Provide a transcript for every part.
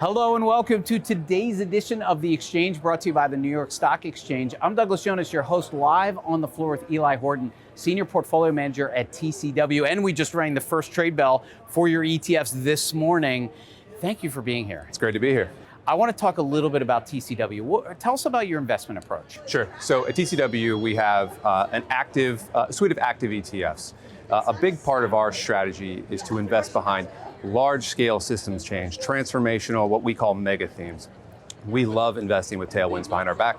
Hello and welcome to today's edition of The Exchange, brought to you by the New York Stock Exchange. I'm Douglas Jonas, your host, live on the floor with Eli Horton, Senior Portfolio Manager at TCW. And we just rang the first trade bell for your ETFs this morning. Thank you for being here. It's great to be here. I want to talk a little bit about TCW. Tell us about your investment approach. Sure. So at TCW, we have an active suite of active ETFs. A big part of our strategy is to invest behind large-scale systems change, transformational, what we call mega themes. We love investing with tailwinds behind our back,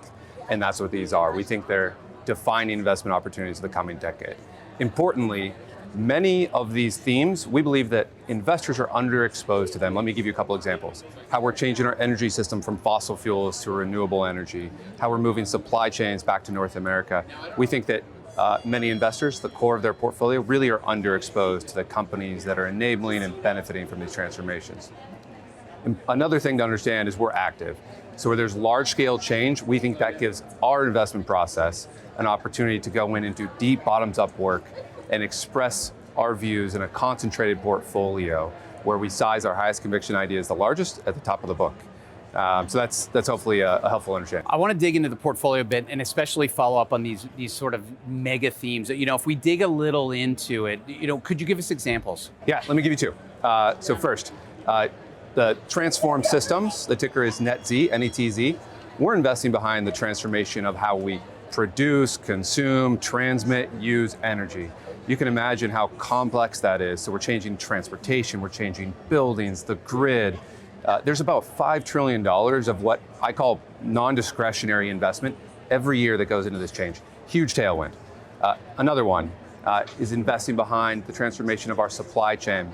and that's what these are. We think they're defining investment opportunities of the coming decade. Importantly, many of these themes, we believe that investors are underexposed to them. Let me give you a couple examples. How we're changing our energy system from fossil fuels to renewable energy, how we're moving supply chains back to North America. We think that many investors, the core of their portfolio, really are underexposed to the companies that are enabling and benefiting from these transformations. And another thing to understand is we're active. So where there's large-scale change, we think that gives our investment process an opportunity to go in and do deep bottoms-up work and express our views in a concentrated portfolio where we size our highest conviction ideas the largest at the top of the book. So that's hopefully a helpful understanding. I want to dig into the portfolio a bit and especially follow up on these sort of mega themes. If we dig a little into it, could you give us examples? Yeah, let me give you two. So first, the transform systems, the ticker is NETZ, N-E-T-Z. We're investing behind the transformation of how we produce, consume, transmit, use energy. You can imagine how complex that is. So we're changing transportation, we're changing buildings, the grid. There's about $5 trillion of what I call non-discretionary investment every year that goes into this change. Huge tailwind. Another one is investing behind the transformation of our supply chain.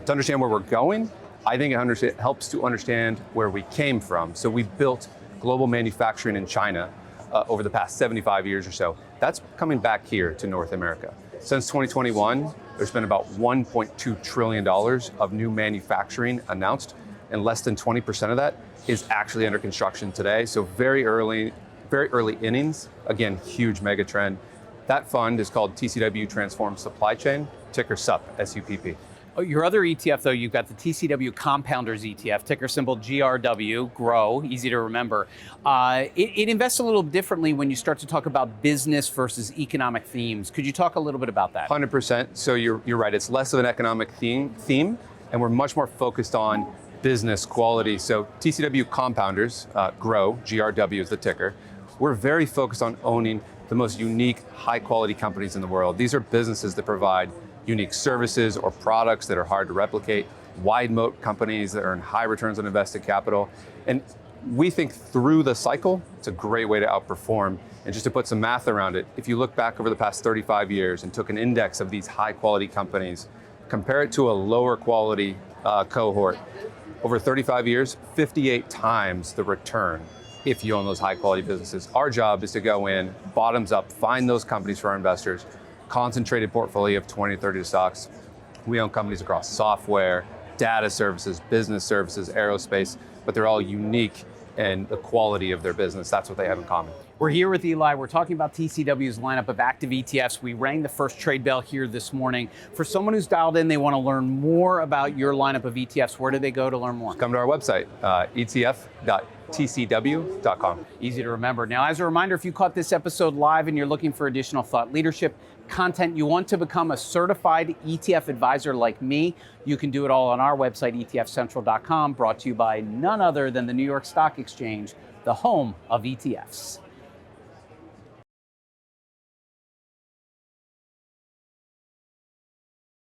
To understand where we're going, I think it helps to understand where we came from. So we built global manufacturing in China over the past 75 years or so. That's coming back here to North America. Since 2021, there's been about $1.2 trillion of new manufacturing announced, and less than 20% of that is actually under construction today. So very early innings, again, huge mega trend. That fund is called TCW Transform Supply Chain, ticker SUP, S-U-P-P. Your other ETF, though, you've got the TCW Compounders ETF, ticker symbol GRW, GROW, easy to remember. It invests a little differently when you start to talk about business versus economic themes. Could you talk a little bit about that? 100%. So you're right. It's less of an economic theme, and we're much more focused on business quality. So TCW Compounders, GROW, GRW is the ticker. We're very focused on owning the most unique, high-quality companies in the world. These are businesses that provide unique services or products that are hard to replicate, wide moat companies that earn high returns on invested capital. And we think through the cycle, it's a great way to outperform. And just to put some math around it, if you look back over the past 35 years and took an index of these high quality companies, compare it to a lower quality cohort, over 35 years, 58 times the return if you own those high quality businesses. Our job is to go in, bottoms up, find those companies for our investors, concentrated portfolio of 20 to 30 stocks. We own companies across software, data services, business services, aerospace, but they're all unique in the quality of their business. That's what they have in common. We're here with Eli. We're talking about TCW's lineup of active ETFs. We rang the first trade bell here this morning. For someone who's dialed in, they want to learn more about your lineup of ETFs. Where do they go to learn more? Come to our website, etf.tcw.com. Easy to remember. Now, as a reminder, if you caught this episode live and you're looking for additional thought leadership content, you want to become a certified ETF advisor like me, you can do it all on our website, etfcentral.com, brought to you by none other than the New York Stock Exchange, the home of ETFs.